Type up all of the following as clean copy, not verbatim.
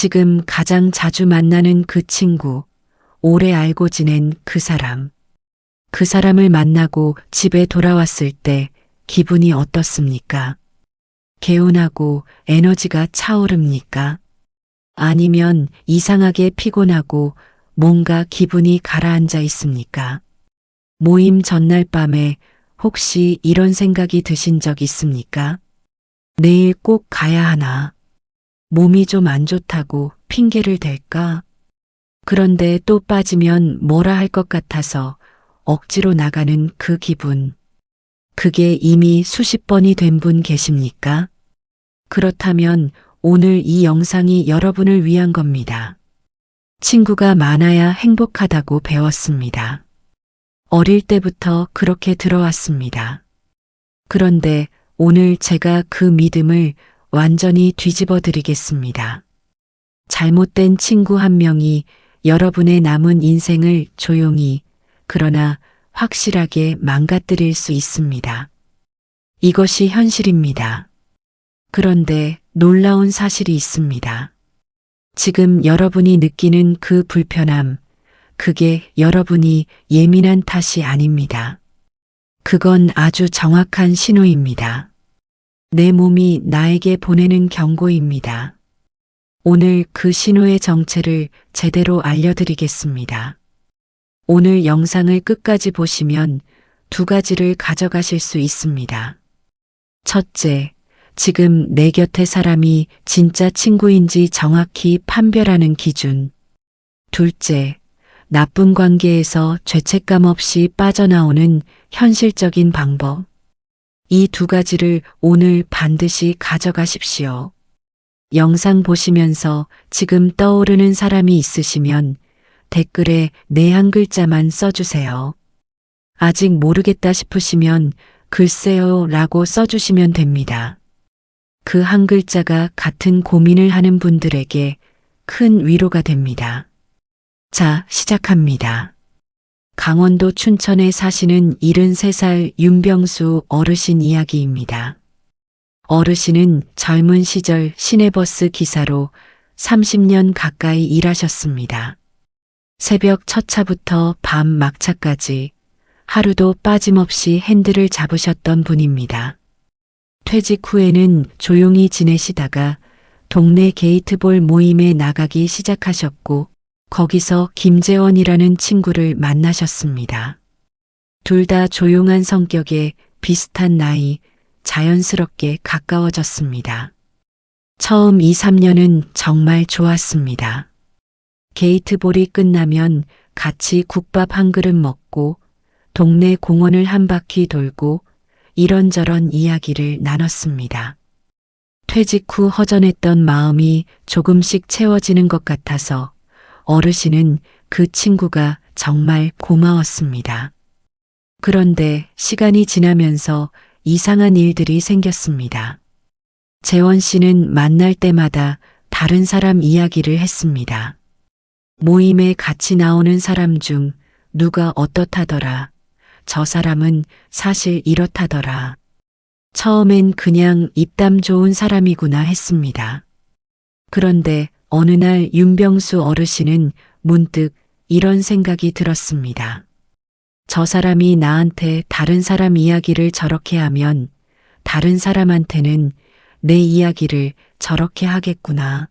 지금 가장 자주 만나는 그 친구, 오래 알고 지낸 그 사람. 그 사람을 만나고 집에 돌아왔을 때 기분이 어떻습니까? 개운하고 에너지가 차오릅니까? 아니면 이상하게 피곤하고 뭔가 기분이 가라앉아 있습니까? 모임 전날 밤에 혹시 이런 생각이 드신 적 있습니까? 내일 꼭 가야 하나? 몸이 좀 안 좋다고 핑계를 댈까? 그런데 또 빠지면 뭐라 할 것 같아서 억지로 나가는 그 기분. 그게 이미 수십 번이 된 분 계십니까? 그렇다면 오늘 이 영상이 여러분을 위한 겁니다. 친구가 많아야 행복하다고 배웠습니다. 어릴 때부터 그렇게 들어왔습니다. 그런데 오늘 제가 그 믿음을 완전히 뒤집어 드리겠습니다. 잘못된 친구 한 명이 여러분의 남은 인생을 조용히, 그러나 확실하게 망가뜨릴 수 있습니다. 이것이 현실입니다. 그런데 놀라운 사실이 있습니다. 지금 여러분이 느끼는 그 불편함, 그게 여러분이 예민한 탓이 아닙니다. 그건 아주 정확한 신호입니다. 내 몸이 나에게 보내는 경고입니다. 오늘 그 신호의 정체를 제대로 알려드리겠습니다. 오늘 영상을 끝까지 보시면 두 가지를 가져가실 수 있습니다. 첫째, 지금 내 곁의 사람이 진짜 친구인지 정확히 판별하는 기준. 둘째, 나쁜 관계에서 죄책감 없이 빠져나오는 현실적인 방법. 이 두 가지를 오늘 반드시 가져가십시오. 영상 보시면서 지금 떠오르는 사람이 있으시면 댓글에 네 한 글자만 써주세요. 아직 모르겠다 싶으시면 글쎄요 라고 써주시면 됩니다. 그 한 글자가 같은 고민을 하는 분들에게 큰 위로가 됩니다. 자, 시작합니다. 강원도 춘천에 사시는 73살 윤병수 어르신 이야기입니다. 어르신은 젊은 시절 시내버스 기사로 30년 가까이 일하셨습니다. 새벽 첫 차부터 밤 막차까지 하루도 빠짐없이 핸들을 잡으셨던 분입니다. 퇴직 후에는 조용히 지내시다가 동네 게이트볼 모임에 나가기 시작하셨고 거기서 김재원이라는 친구를 만나셨습니다. 둘 다 조용한 성격에 비슷한 나이, 자연스럽게 가까워졌습니다. 처음 2, 3년은 정말 좋았습니다. 게이트볼이 끝나면 같이 국밥 한 그릇 먹고 동네 공원을 한 바퀴 돌고 이런저런 이야기를 나눴습니다. 퇴직 후 허전했던 마음이 조금씩 채워지는 것 같아서 어르신은 그 친구가 정말 고마웠습니다. 그런데 시간이 지나면서 이상한 일들이 생겼습니다. 재원 씨는 만날 때마다 다른 사람 이야기를 했습니다. 모임에 같이 나오는 사람 중 누가 어떻다더라. 저 사람은 사실 이렇다더라. 처음엔 그냥 입담 좋은 사람이구나 했습니다. 그런데 어느 날 윤병수 어르신은 문득 이런 생각이 들었습니다. 저 사람이 나한테 다른 사람 이야기를 저렇게 하면 다른 사람한테는 내 이야기를 저렇게 하겠구나.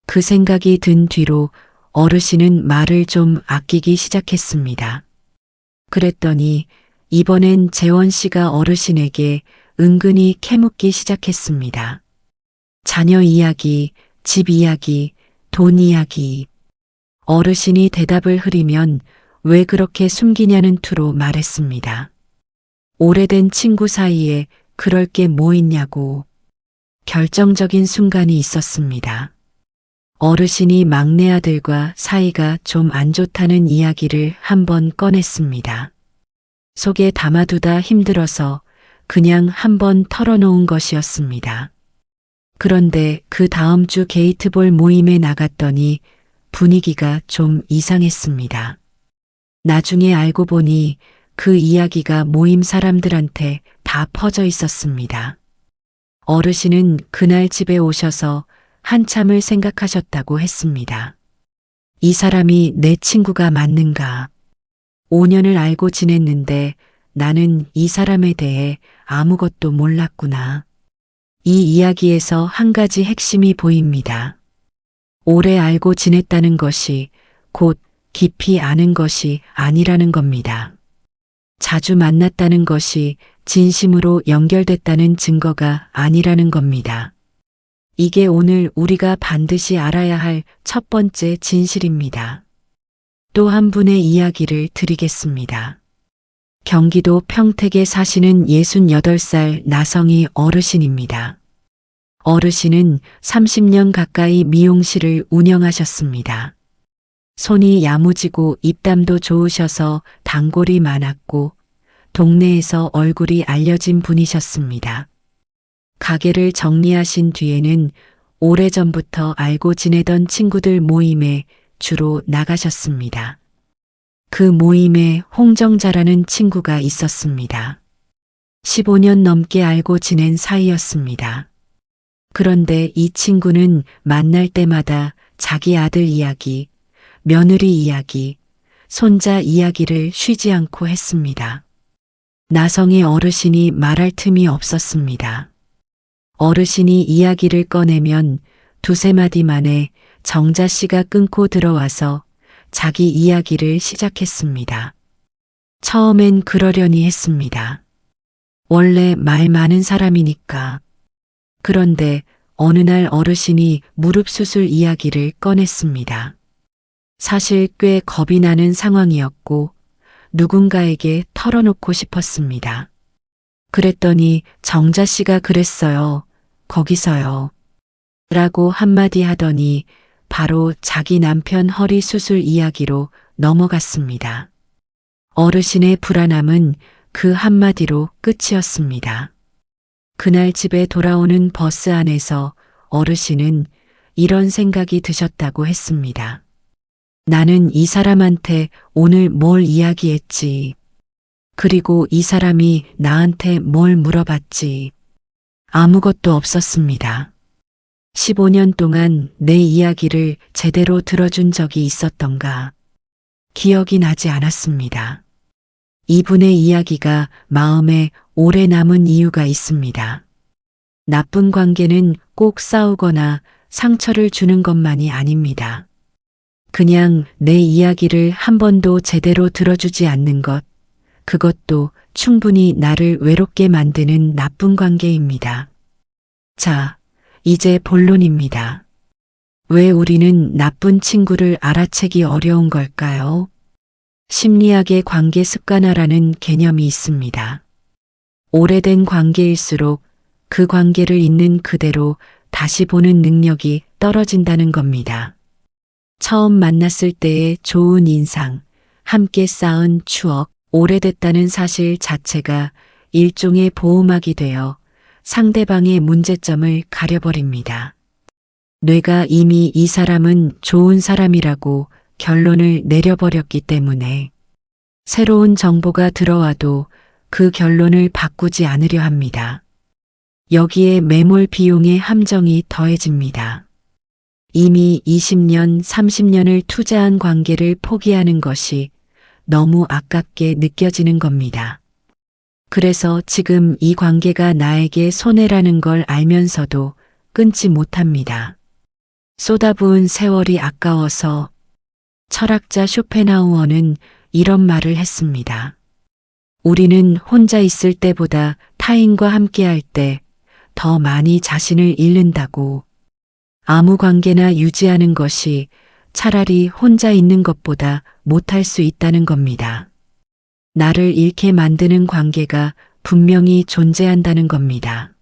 그 생각이 든 뒤로 어르신은 말을 좀 아끼기 시작했습니다. 그랬더니 이번엔 재원 씨가 어르신에게 은근히 캐묻기 시작했습니다. 자녀 이야기, 집 이야기, 돈 이야기. 어르신이 대답을 흐리면 왜 그렇게 숨기냐는 투로 말했습니다. 오래된 친구 사이에 그럴 게 뭐 있냐고. 결정적인 순간이 있었습니다. 어르신이 막내 아들과 사이가 좀 안 좋다는 이야기를 한번 꺼냈습니다. 속에 담아두다 힘들어서 그냥 한번 털어놓은 것이었습니다. 그런데 그 다음 주 게이트볼 모임에 나갔더니 분위기가 좀 이상했습니다. 나중에 알고 보니 그 이야기가 모임 사람들한테 다 퍼져 있었습니다. 어르신은 그날 집에 오셔서 한참을 생각하셨다고 했습니다. 이 사람이 내 친구가 맞는가? 5년을 알고 지냈는데 나는 이 사람에 대해 아무것도 몰랐구나. 이 이야기에서 한 가지 핵심이 보입니다. 오래 알고 지냈다는 것이 곧 깊이 아는 것이 아니라는 겁니다. 자주 만났다는 것이 진심으로 연결됐다는 증거가 아니라는 겁니다. 이게 오늘 우리가 반드시 알아야 할 첫 번째 진실입니다. 또 한 분의 이야기를 드리겠습니다. 경기도 평택에 사시는 68살 나성희 어르신입니다. 어르신은 30년 가까이 미용실을 운영하셨습니다. 손이 야무지고 입담도 좋으셔서 단골이 많았고 동네에서 얼굴이 알려진 분이셨습니다. 가게를 정리하신 뒤에는 오래전부터 알고 지내던 친구들 모임에 주로 나가셨습니다. 그 모임에 홍정자라는 친구가 있었습니다. 15년 넘게 알고 지낸 사이였습니다. 그런데 이 친구는 만날 때마다 자기 아들 이야기, 며느리 이야기, 손자 이야기를 쉬지 않고 했습니다. 나성희 어르신이 말할 틈이 없었습니다. 어르신이 이야기를 꺼내면 두세 마디 만에 정자 씨가 끊고 들어와서 자기 이야기를 시작했습니다. 처음엔 그러려니 했습니다. 원래 말 많은 사람이니까. 그런데 어느 날 어르신이 무릎 수술 이야기를 꺼냈습니다. 사실 꽤 겁이 나는 상황이었고 누군가에게 털어놓고 싶었습니다. 그랬더니 정자 씨가 그랬어요. 거기서요. 라고 한마디 하더니 바로 자기 남편 허리 수술 이야기로 넘어갔습니다. 어르신의 불안함은 그 한마디로 끝이었습니다. 그날 집에 돌아오는 버스 안에서 어르신은 이런 생각이 드셨다고 했습니다. 나는 이 사람한테 오늘 뭘 이야기했지. 그리고 이 사람이 나한테 뭘 물어봤지. 아무것도 없었습니다. 15년 동안 내 이야기를 제대로 들어준 적이 있었던가. 기억이 나지 않았습니다. 이분의 이야기가 마음에 오래 남은 이유가 있습니다. 나쁜 관계는 꼭 싸우거나 상처를 주는 것만이 아닙니다. 그냥 내 이야기를 한 번도 제대로 들어주지 않는 것, 그것도 충분히 나를 외롭게 만드는 나쁜 관계입니다. 자, 이제 본론입니다. 왜 우리는 나쁜 친구를 알아채기 어려운 걸까요? 심리학의 관계 습관화라는 개념이 있습니다. 오래된 관계일수록 그 관계를 있는 그대로 다시 보는 능력이 떨어진다는 겁니다. 처음 만났을 때의 좋은 인상, 함께 쌓은 추억, 오래됐다는 사실 자체가 일종의 보호막이 되어 상대방의 문제점을 가려버립니다. 뇌가 이미 이 사람은 좋은 사람이라고 결론을 내려버렸기 때문에 새로운 정보가 들어와도 그 결론을 바꾸지 않으려 합니다. 여기에 매몰 비용의 함정이 더해집니다. 이미 20년, 30년을 투자한 관계를 포기하는 것이 너무 아깝게 느껴지는 겁니다. 그래서 지금 이 관계가 나에게 손해라는 걸 알면서도 끊지 못합니다. 쏟아부은 세월이 아까워서. 철학자 쇼펜하우어는 이런 말을 했습니다. 우리는 혼자 있을 때보다 타인과 함께할 때 더 많이 자신을 잃는다고. 아무 관계나 유지하는 것이 차라리 혼자 있는 것보다 못할 수 있다는 겁니다. 나를 잃게 만드는 관계가 분명히 존재한다는 겁니다.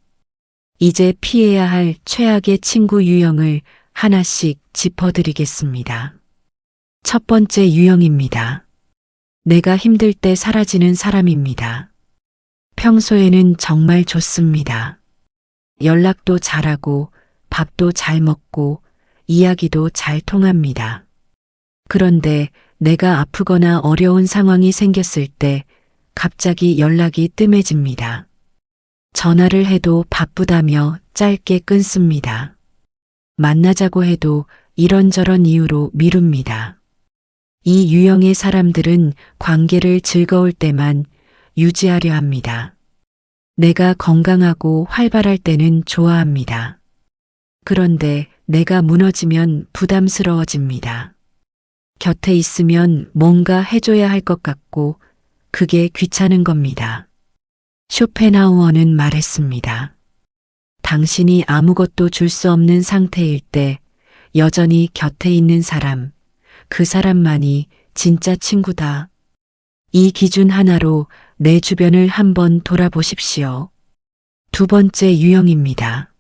이제 피해야 할 최악의 친구 유형을 하나씩 짚어드리겠습니다. 첫 번째 유형입니다. 내가 힘들 때 사라지는 사람입니다. 평소에는 정말 좋습니다. 연락도 잘하고 밥도 잘 먹고 이야기도 잘 통합니다. 그런데 내가 아프거나 어려운 상황이 생겼을 때 갑자기 연락이 뜸해집니다. 전화를 해도 바쁘다며 짧게 끊습니다. 만나자고 해도 이런저런 이유로 미룹니다. 이 유형의 사람들은 관계를 즐거울 때만 유지하려 합니다. 내가 건강하고 활발할 때는 좋아합니다. 그런데 내가 무너지면 부담스러워집니다. 곁에 있으면 뭔가 해줘야 할 것 같고 그게 귀찮은 겁니다. 쇼펜하우어는 말했습니다. 당신이 아무것도 줄 수 없는 상태일 때 여전히 곁에 있는 사람, 그 사람만이 진짜 친구다. 이 기준 하나로 내 주변을 한번 돌아보십시오. 두 번째 유형입니다.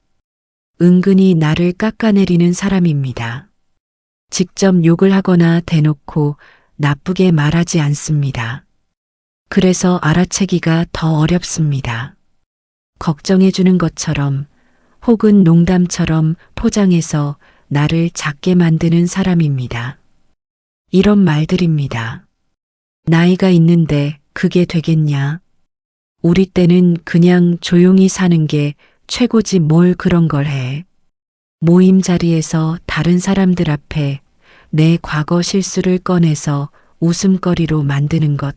은근히 나를 깎아내리는 사람입니다. 직접 욕을 하거나 대놓고 나쁘게 말하지 않습니다. 그래서 알아채기가 더 어렵습니다. 걱정해주는 것처럼 혹은 농담처럼 포장해서 나를 작게 만드는 사람입니다. 이런 말들입니다. 나이가 있는데 그게 되겠냐? 우리 때는 그냥 조용히 사는 게 최고지 뭘 그런 걸 해. 모임 자리에서 다른 사람들 앞에 내 과거 실수를 꺼내서 웃음거리로 만드는 것.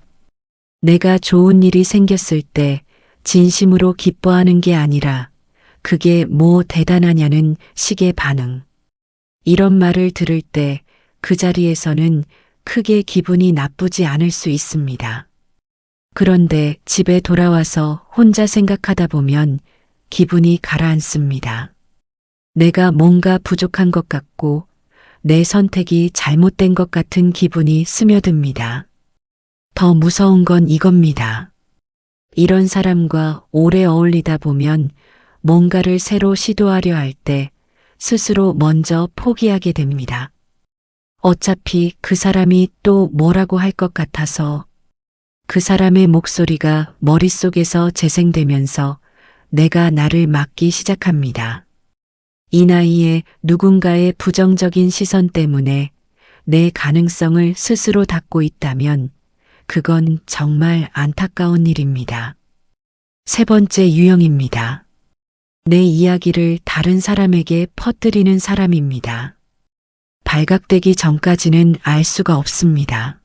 내가 좋은 일이 생겼을 때 진심으로 기뻐하는 게 아니라 그게 뭐 대단하냐는 식의 반응. 이런 말을 들을 때 그 자리에서는 크게 기분이 나쁘지 않을 수 있습니다. 그런데 집에 돌아와서 혼자 생각하다 보면 기분이 가라앉습니다. 내가 뭔가 부족한 것 같고 내 선택이 잘못된 것 같은 기분이 스며듭니다. 더 무서운 건 이겁니다. 이런 사람과 오래 어울리다 보면 뭔가를 새로 시도하려 할 때 스스로 먼저 포기하게 됩니다. 어차피 그 사람이 또 뭐라고 할 것 같아서 그 사람의 목소리가 머릿속에서 재생되면서 내가 나를 막기 시작합니다. 이 나이에 누군가의 부정적인 시선 때문에 내 가능성을 스스로 닫고 있다면 그건 정말 안타까운 일입니다. 세 번째 유형입니다. 내 이야기를 다른 사람에게 퍼뜨리는 사람입니다. 발각되기 전까지는 알 수가 없습니다.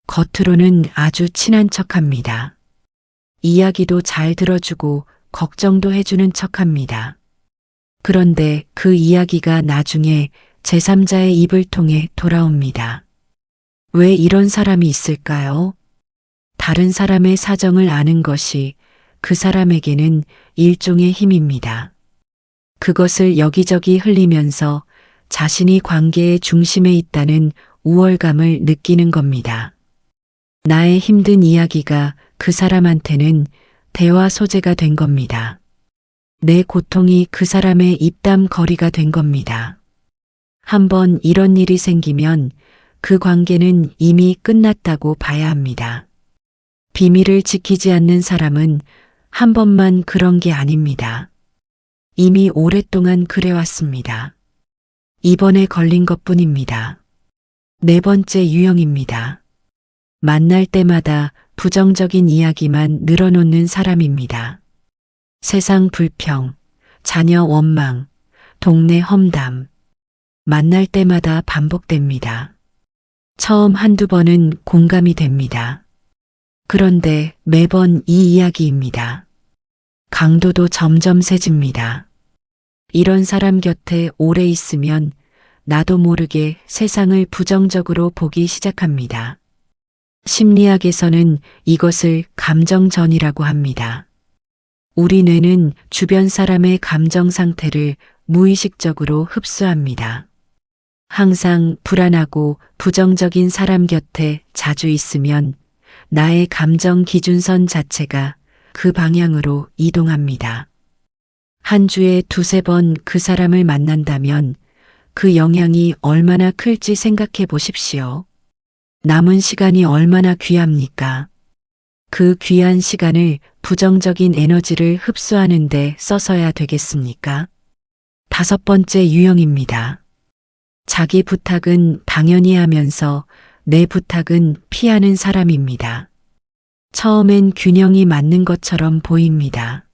겉으로는 아주 친한 척합니다. 이야기도 잘 들어주고 걱정도 해주는 척합니다. 그런데 그 이야기가 나중에 제3자의 입을 통해 돌아옵니다. 왜 이런 사람이 있을까요? 다른 사람의 사정을 아는 것이 그 사람에게는 일종의 힘입니다. 그것을 여기저기 흘리면서 자신이 관계의 중심에 있다는 우월감을 느끼는 겁니다. 나의 힘든 이야기가 그 사람한테는 대화 소재가 된 겁니다. 내 고통이 그 사람의 입담거리가 된 겁니다. 한번 이런 일이 생기면 그 관계는 이미 끝났다고 봐야 합니다. 비밀을 지키지 않는 사람은 한 번만 그런 게 아닙니다. 이미 오랫동안 그래왔습니다. 이번에 걸린 것뿐입니다. 네 번째 유형입니다. 만날 때마다 부정적인 이야기만 늘어놓는 사람입니다. 세상 불평, 자녀 원망, 동네 험담. 만날 때마다 반복됩니다. 처음 한두 번은 공감이 됩니다. 그런데 매번 이 이야기입니다. 강도도 점점 세집니다. 이런 사람 곁에 오래 있으면 나도 모르게 세상을 부정적으로 보기 시작합니다. 심리학에서는 이것을 감정전이라고 합니다. 우리 뇌는 주변 사람의 감정 상태를 무의식적으로 흡수합니다. 항상 불안하고 부정적인 사람 곁에 자주 있으면 나의 감정 기준선 자체가 그 방향으로 이동합니다. 한 주에 두세 번 그 사람을 만난다면 그 영향이 얼마나 클지 생각해 보십시오. 남은 시간이 얼마나 귀합니까? 그 귀한 시간을 부정적인 에너지를 흡수하는 데 써서야 되겠습니까? 다섯 번째 유형입니다. 자기 부탁은 당연히 하면서 내 부탁은 피하는 사람입니다. 처음엔 균형이 맞는 것처럼 보입니다.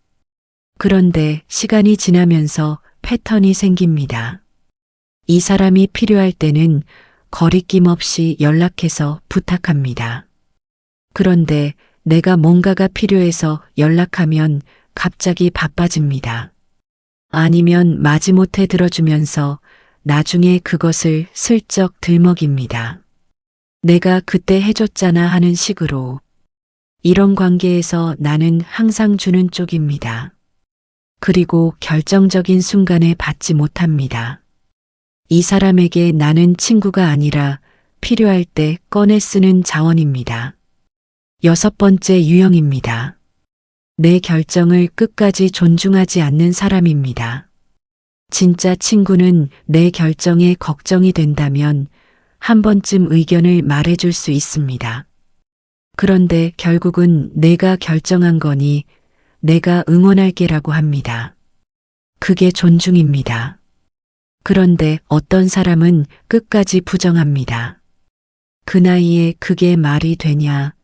그런데 시간이 지나면서 패턴이 생깁니다. 이 사람이 필요할 때는 거리낌 없이 연락해서 부탁합니다. 그런데 내가 뭔가가 필요해서 연락하면 갑자기 바빠집니다. 아니면 마지못해 들어주면서 나중에 그것을 슬쩍 들먹입니다. 내가 그때 해줬잖아 하는 식으로. 이런 관계에서 나는 항상 주는 쪽입니다. 그리고 결정적인 순간에 받지 못합니다. 이 사람에게 나는 친구가 아니라 필요할 때 꺼내 쓰는 자원입니다. 6번째 유형입니다. 내 결정을 끝까지 존중하지 않는 사람입니다. 진짜 친구는 내 결정에 걱정이 된다면 한 번쯤 의견을 말해줄 수 있습니다. 그런데 결국은 내가 결정한 거니 내가 응원할게라고 합니다. 그게 존중입니다. 그런데 어떤 사람은 끝까지 부정합니다. 그 나이에 그게 말이 되냐,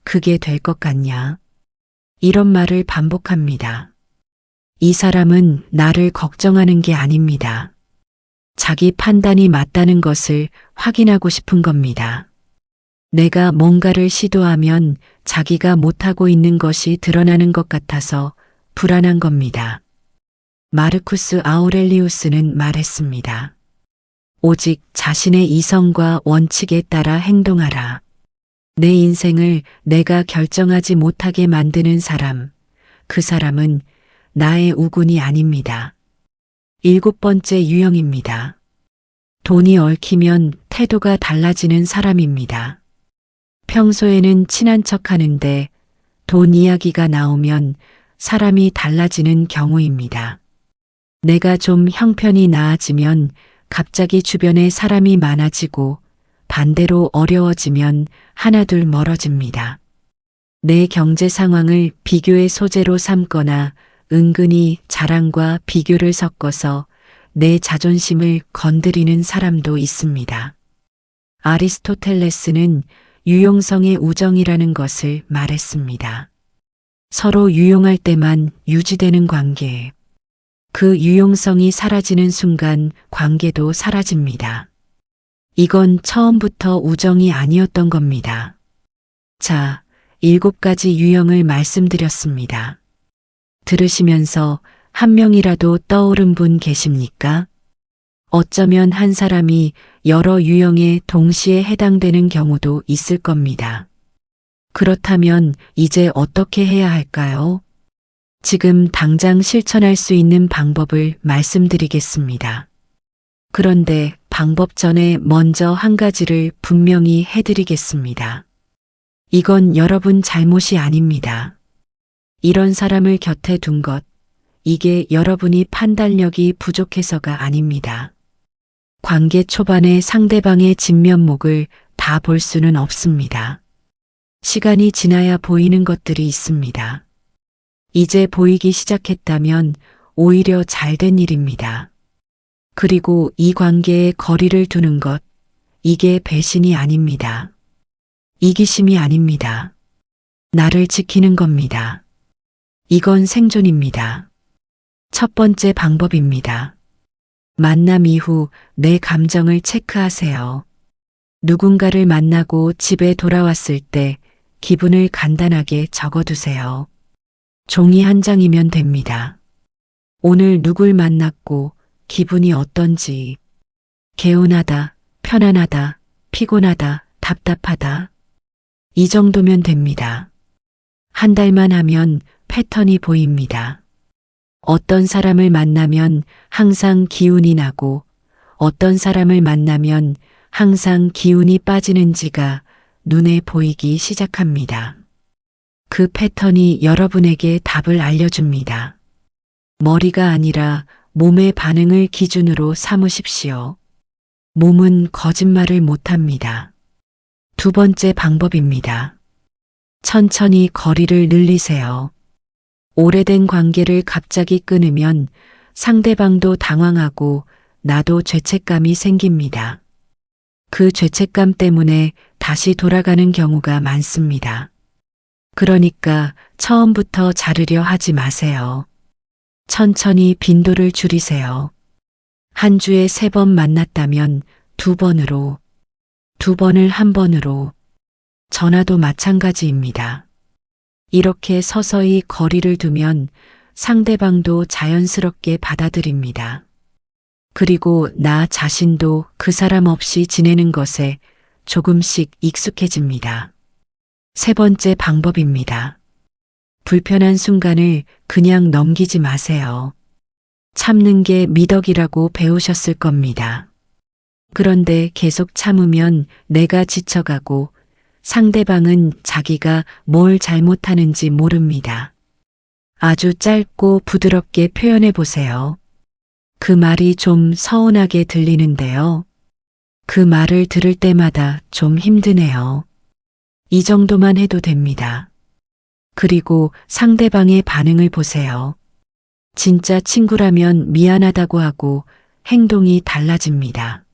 그게 될 것 같냐. 이런 말을 반복합니다. 이 사람은 나를 걱정하는 게 아닙니다. 자기 판단이 맞다는 것을 확인하고 싶은 겁니다. 내가 뭔가를 시도하면 자기가 못하고 있는 것이 드러나는 것 같아서 불안한 겁니다. 마르쿠스 아우렐리우스는 말했습니다. 오직 자신의 이성과 원칙에 따라 행동하라. 내 인생을 내가 결정하지 못하게 만드는 사람, 그 사람은 나의 우군이 아닙니다. 7번째 유형입니다. 돈이 얽히면 태도가 달라지는 사람입니다. 평소에는 친한 척 하는데 돈 이야기가 나오면 사람이 달라지는 경우입니다. 내가 좀 형편이 나아지면 갑자기 주변에 사람이 많아지고 반대로 어려워지면 하나둘 멀어집니다. 내 경제 상황을 비교의 소재로 삼거나 은근히 자랑과 비교를 섞어서 내 자존심을 건드리는 사람도 있습니다. 아리스토텔레스는 유용성의 우정이라는 것을 말했습니다. 서로 유용할 때만 유지되는 관계. 그 유용성이 사라지는 순간 관계도 사라집니다. 이건 처음부터 우정이 아니었던 겁니다. 자, 7가지 유형을 말씀드렸습니다. 들으시면서 한 명이라도 떠오른 분 계십니까? 어쩌면 한 사람이 여러 유형에 동시에 해당되는 경우도 있을 겁니다. 그렇다면 이제 어떻게 해야 할까요? 지금 당장 실천할 수 있는 방법을 말씀드리겠습니다. 그런데 방법 전에 먼저 한 가지를 분명히 해드리겠습니다. 이건 여러분 잘못이 아닙니다. 이런 사람을 곁에 둔 것, 이게 여러분이 판단력이 부족해서가 아닙니다. 관계 초반에 상대방의 진면목을 다 볼 수는 없습니다. 시간이 지나야 보이는 것들이 있습니다. 이제 보이기 시작했다면 오히려 잘된 일입니다. 그리고 이 관계에 거리를 두는 것, 이게 배신이 아닙니다. 이기심이 아닙니다. 나를 지키는 겁니다. 이건 생존입니다. 첫 번째 방법입니다. 만남 이후 내 감정을 체크하세요. 누군가를 만나고 집에 돌아왔을 때 기분을 간단하게 적어두세요. 종이 한 장이면 됩니다. 오늘 누굴 만났고 기분이 어떤지, 개운하다, 편안하다, 피곤하다, 답답하다. 이 정도면 됩니다. 한 달만 하면 패턴이 보입니다. 어떤 사람을 만나면 항상 기운이 나고 어떤 사람을 만나면 항상 기운이 빠지는지가 눈에 보이기 시작합니다. 그 패턴이 여러분에게 답을 알려줍니다. 머리가 아니라 몸의 반응을 기준으로 삼으십시오. 몸은 거짓말을 못합니다. 두 번째 방법입니다. 천천히 거리를 늘리세요. 오래된 관계를 갑자기 끊으면 상대방도 당황하고 나도 죄책감이 생깁니다. 그 죄책감 때문에 다시 돌아가는 경우가 많습니다. 그러니까 처음부터 자르려 하지 마세요. 천천히 빈도를 줄이세요. 한 주에 3번 만났다면 2번으로, 2번을 1번으로, 전화도 마찬가지입니다. 이렇게 서서히 거리를 두면 상대방도 자연스럽게 받아들입니다. 그리고 나 자신도 그 사람 없이 지내는 것에 조금씩 익숙해집니다. 3번째 방법입니다. 불편한 순간을 그냥 넘기지 마세요. 참는 게 미덕이라고 배우셨을 겁니다. 그런데 계속 참으면 내가 지쳐가고 상대방은 자기가 뭘 잘못하는지 모릅니다. 아주 짧고 부드럽게 표현해 보세요. 그 말이 좀 서운하게 들리는데요. 그 말을 들을 때마다 좀 힘드네요. 이 정도만 해도 됩니다. 그리고 상대방의 반응을 보세요. 진짜 친구라면 미안하다고 하고 행동이 달라집니다.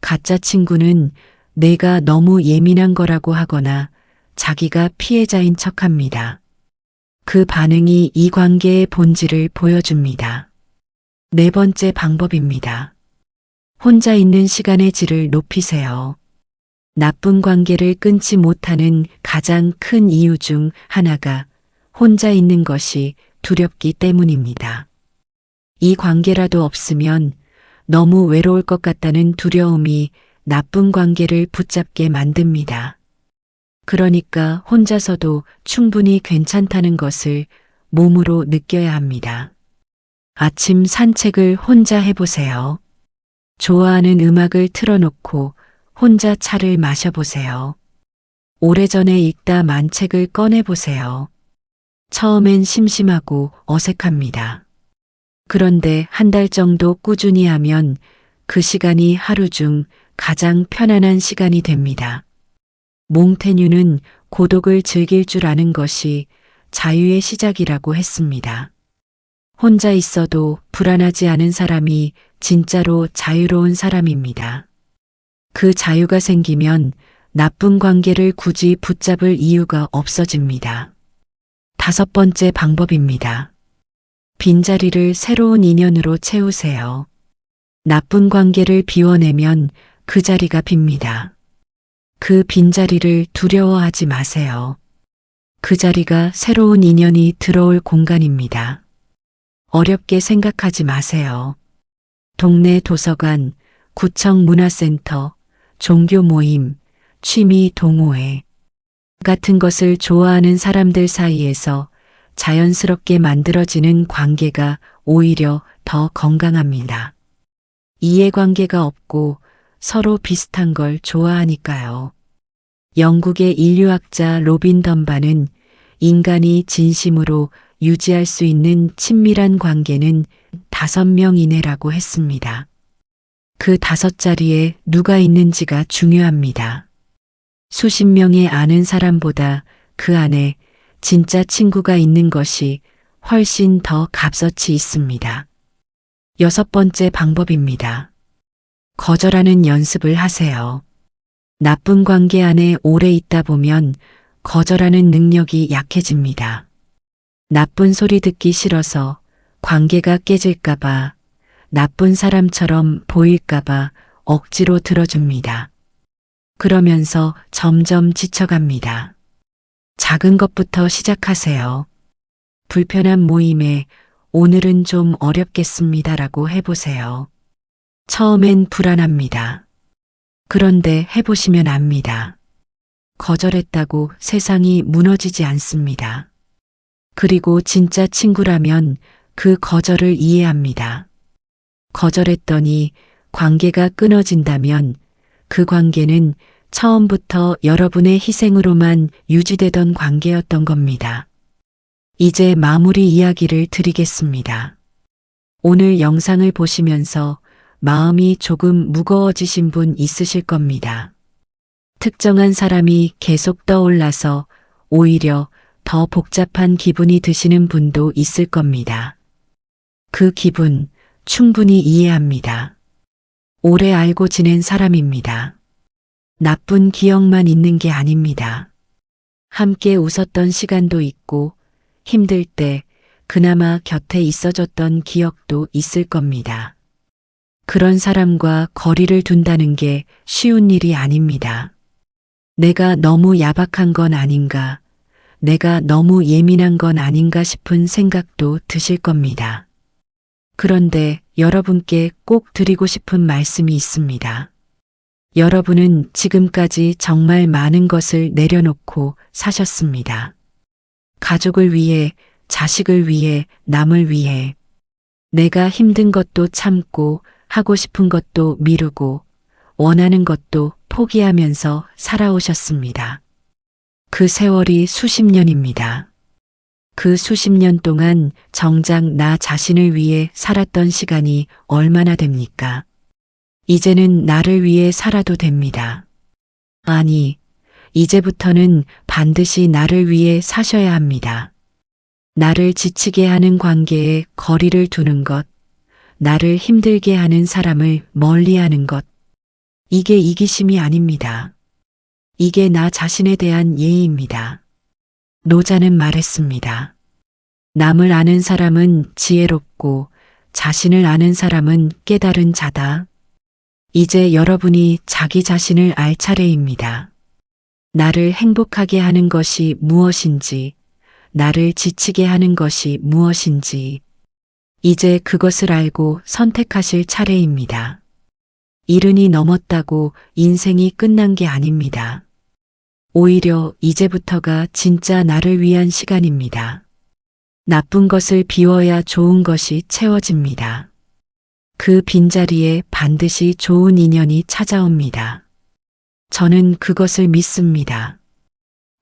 가짜 친구는 내가 너무 예민한 거라고 하거나 자기가 피해자인 척합니다. 그 반응이 이 관계의 본질을 보여줍니다. 4번째 방법입니다. 혼자 있는 시간의 질을 높이세요. 나쁜 관계를 끊지 못하는 가장 큰 이유 중 하나가 혼자 있는 것이 두렵기 때문입니다. 이 관계라도 없으면 너무 외로울 것 같다는 두려움이 나쁜 관계를 붙잡게 만듭니다. 그러니까 혼자서도 충분히 괜찮다는 것을 몸으로 느껴야 합니다. 아침 산책을 혼자 해보세요. 좋아하는 음악을 틀어놓고 혼자 차를 마셔보세요. 오래전에 읽다 만 책을 꺼내보세요. 처음엔 심심하고 어색합니다. 그런데 한 달 정도 꾸준히 하면 그 시간이 하루 중 가장 편안한 시간이 됩니다. 몽테뉴는 고독을 즐길 줄 아는 것이 자유의 시작이라고 했습니다. 혼자 있어도 불안하지 않은 사람이 진짜로 자유로운 사람입니다. 그 자유가 생기면 나쁜 관계를 굳이 붙잡을 이유가 없어집니다. 5번째 방법입니다. 빈자리를 새로운 인연으로 채우세요. 나쁜 관계를 비워내면 그 자리가 빕니다. 그 빈자리를 두려워하지 마세요. 그 자리가 새로운 인연이 들어올 공간입니다. 어렵게 생각하지 마세요. 동네 도서관, 구청 문화센터, 종교 모임, 취미 동호회 같은 것을 좋아하는 사람들 사이에서 자연스럽게 만들어지는 관계가 오히려 더 건강합니다. 이해관계가 없고 서로 비슷한 걸 좋아하니까요. 영국의 인류학자 로빈 덤바는 인간이 진심으로 유지할 수 있는 친밀한 관계는 5명 이내라고 했습니다. 그 5자리에 누가 있는지가 중요합니다. 수십 명의 아는 사람보다 그 안에 진짜 친구가 있는 것이 훨씬 더 값어치 있습니다. 6번째 방법입니다. 거절하는 연습을 하세요. 나쁜 관계 안에 오래 있다 보면 거절하는 능력이 약해집니다. 나쁜 소리 듣기 싫어서, 관계가 깨질까봐, 나쁜 사람처럼 보일까봐 억지로 들어줍니다. 그러면서 점점 지쳐갑니다. 작은 것부터 시작하세요. 불편한 모임에 오늘은 좀 어렵겠습니다라고 해보세요. 처음엔 불안합니다. 그런데 해보시면 압니다. 거절했다고 세상이 무너지지 않습니다. 그리고 진짜 친구라면 그 거절을 이해합니다. 거절했더니 관계가 끊어진다면 그 관계는 처음부터 여러분의 희생으로만 유지되던 관계였던 겁니다. 이제 마무리 이야기를 드리겠습니다. 오늘 영상을 보시면서 마음이 조금 무거워지신 분 있으실 겁니다. 특정한 사람이 계속 떠올라서 오히려 더 복잡한 기분이 드시는 분도 있을 겁니다. 그 기분 충분히 이해합니다. 오래 알고 지낸 사람입니다. 나쁜 기억만 있는 게 아닙니다. 함께 웃었던 시간도 있고 힘들 때 그나마 곁에 있어줬던 기억도 있을 겁니다. 그런 사람과 거리를 둔다는 게 쉬운 일이 아닙니다. 내가 너무 야박한 건 아닌가, 내가 너무 예민한 건 아닌가 싶은 생각도 드실 겁니다. 그런데 여러분께 꼭 드리고 싶은 말씀이 있습니다. 여러분은 지금까지 정말 많은 것을 내려놓고 사셨습니다. 가족을 위해, 자식을 위해, 남을 위해. 내가 힘든 것도 참고, 하고 싶은 것도 미루고, 원하는 것도 포기하면서 살아오셨습니다. 그 세월이 수십 년입니다. 그 수십 년 동안 정작 나 자신을 위해 살았던 시간이 얼마나 됩니까? 이제는 나를 위해 살아도 됩니다. 아니, 이제부터는 반드시 나를 위해 사셔야 합니다. 나를 지치게 하는 관계에 거리를 두는 것, 나를 힘들게 하는 사람을 멀리하는 것, 이게 이기심이 아닙니다. 이게 나 자신에 대한 예의입니다. 노자는 말했습니다. 남을 아는 사람은 지혜롭고 자신을 아는 사람은 깨달은 자다. 이제 여러분이 자기 자신을 알 차례입니다. 나를 행복하게 하는 것이 무엇인지, 나를 지치게 하는 것이 무엇인지, 이제 그것을 알고 선택하실 차례입니다. 이른이 넘었다고 인생이 끝난 게 아닙니다. 오히려 이제부터가 진짜 나를 위한 시간입니다. 나쁜 것을 비워야 좋은 것이 채워집니다. 그 빈자리에 반드시 좋은 인연이 찾아옵니다. 저는 그것을 믿습니다.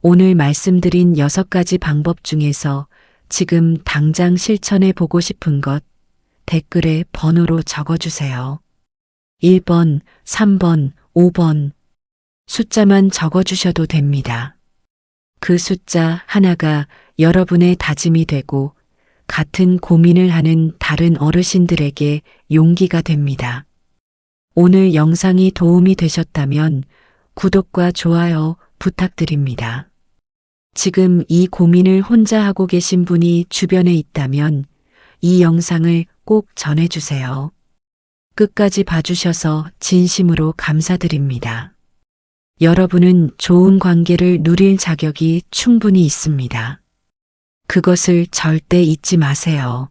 오늘 말씀드린 6가지 방법 중에서 지금 당장 실천해 보고 싶은 것 댓글에 번호로 적어주세요. 1번, 3번, 5번. 숫자만 적어주셔도 됩니다. 그 숫자 하나가 여러분의 다짐이 되고 같은 고민을 하는 다른 어르신들에게 용기가 됩니다. 오늘 영상이 도움이 되셨다면 구독과 좋아요 부탁드립니다. 지금 이 고민을 혼자 하고 계신 분이 주변에 있다면 이 영상을 꼭 전해주세요. 끝까지 봐주셔서 진심으로 감사드립니다. 여러분은 좋은 관계를 누릴 자격이 충분히 있습니다. 그것을 절대 잊지 마세요.